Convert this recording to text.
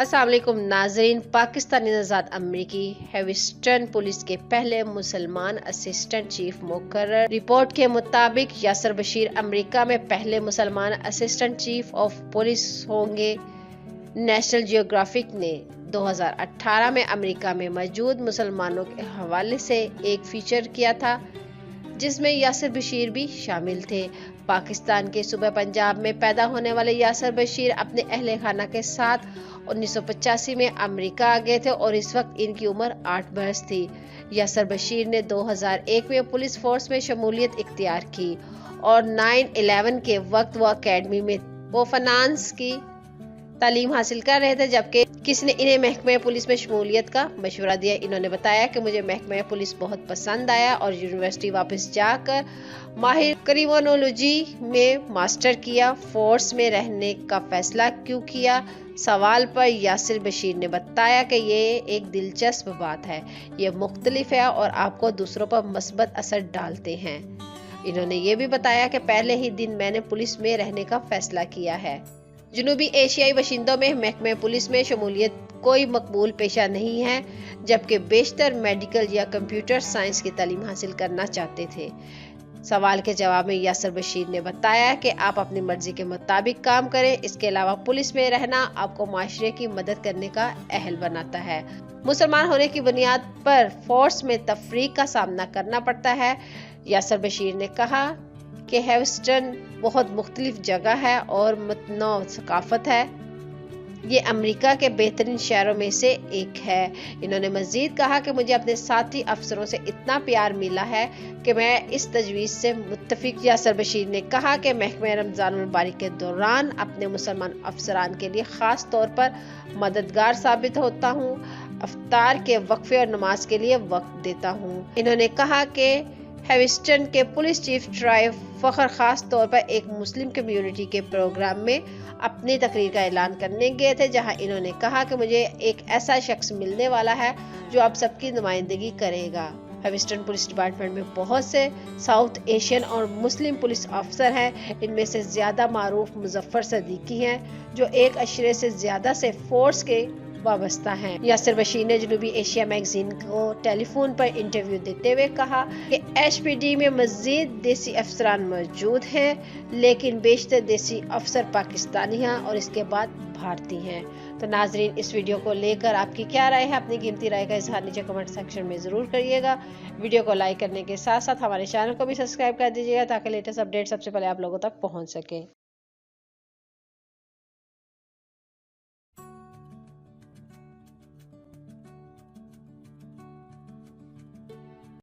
अस्सलाम वालेकुम नाजरीन। पाकिस्तानी नज़ाद अमरीकी ह्यूस्टन पुलिस के पहले मुसलमान असिस्टेंट चीफ मुकर्रर। रिपोर्ट के मुताबिक यासिर बशीर अमेरिका में पहले मुसलमान असिस्टेंट चीफ ऑफ पुलिस होंगे। नेशनल जियोग्राफिक ने 2018 में अमेरिका में मौजूद मुसलमानों के हवाले से एक फीचर किया था जिसमें यासिर बशीर भी शामिल थे। पाकिस्तान के सूबे पंजाब में पैदा होने वाले यासिर बशीर अपने अहले खाना के साथ 1985 में अमेरिका आ गए थे और इस वक्त इनकी उम्र 8 बरस थी। यासिर बशीर ने 2001 में पुलिस फोर्स में शमूलियत इख्तियार की और 9/11 के वक्त वो अकेडमी में वो फाइनेंस की तालीम हासिल कर रहे थे, जबकि किसी ने इन्हें महकमे पुलिस में शमूलियत का मशवरा दिया। इन्होंने बताया कि मुझे महकमे पुलिस बहुत पसंद आया और यूनिवर्सिटी वापस जाकर माहिर क्रिमिनोलॉजी में मास्टर किया। फोर्स में रहने का फैसला क्यों किया? सवाल पर यासिर बशीर ने बताया कि ये एक दिलचस्प बात है, ये मुख्तलिफ है और आपको दूसरों पर मस्बत असर डालते हैं। इन्होंने ये भी बताया कि पहले ही दिन मैंने पुलिस में रहने का फैसला किया है। जनूबी एशियाई बाशिंदों में महकमे पुलिस में शमूलियत कोई मकबूल पेशा नहीं है, जबकि बेशतर मेडिकल या कंप्यूटर साइंस की तालीम हासिल करना चाहते थे। सवाल के जवाब में यासिर बशीर ने बताया कि आप अपनी मर्जी के मुताबिक काम करें, इसके अलावा पुलिस में रहना आपको माशरे की मदद करने का अहल बनाता है। मुसलमान होने की बुनियाद पर फोर्स में तफरीक का सामना करना पड़ता है। यासिर बशीर ने कहा कि ह्यूस्टन बहुत मुख्तलिफ जगह है और मुतनौअ सकाफत है, ये अमेरिका के बेहतरीन शहरों में से एक है। इन्होंने मजीद कहा कि मुझे अपने साथी अफसरों से इतना प्यार मिला है कि मैं इस तजवीज़ से मुत्तफिक। यासिर बशीर ने कहा कि महकमे रमज़ान मुबारक के दौरान अपने मुसलमान अफसरान के लिए ख़ास तौर पर मददगार साबित होता हूँ, अफ्तार के वक्फे और नमाज के लिए वक्त देता हूँ। इन्होंने कहा कि ह्यूस्टन के पुलिस चीफ ट्राइव फखर खास तौर पर एक मुस्लिम कम्युनिटी के प्रोग्राम में अपनी तकरीर का ऐलान करने गए थे, जहां इन्होंने कहा कि मुझे एक ऐसा शख्स मिलने वाला है जो आप सबकी नुमाइंदगी करेगा। ह्यूस्टन पुलिस डिपार्टमेंट में बहुत से साउथ एशियन और मुस्लिम पुलिस अफसर हैं। इनमें से ज्यादा मारूफ मुजफ्फर सदीकी हैं, जो एक अशरे से ज्यादा से फोर्स के वाबस्ता हैं। यासिर बशीर ने जनूबी एशिया मैगजीन को टेलीफोन पर इंटरव्यू देते हुए कहा कि एचपीडी में मजीद देसी अफसरान मौजूद हैं, लेकिन बेशतर देसी अफसर पाकिस्तानी हैं और इसके बाद भारतीय हैं। तो नाजरीन, इस वीडियो को लेकर आपकी क्या राय है? अपनी कीमती राय का इजहार नीचे कमेंट सेक्शन में जरूर करिएगा। वीडियो को लाइक करने के साथ साथ हमारे चैनल को भी सब्सक्राइब कर दीजिएगा ताकि लेटेस्ट अपडेट सबसे पहले आप लोगों तक पहुंच सके।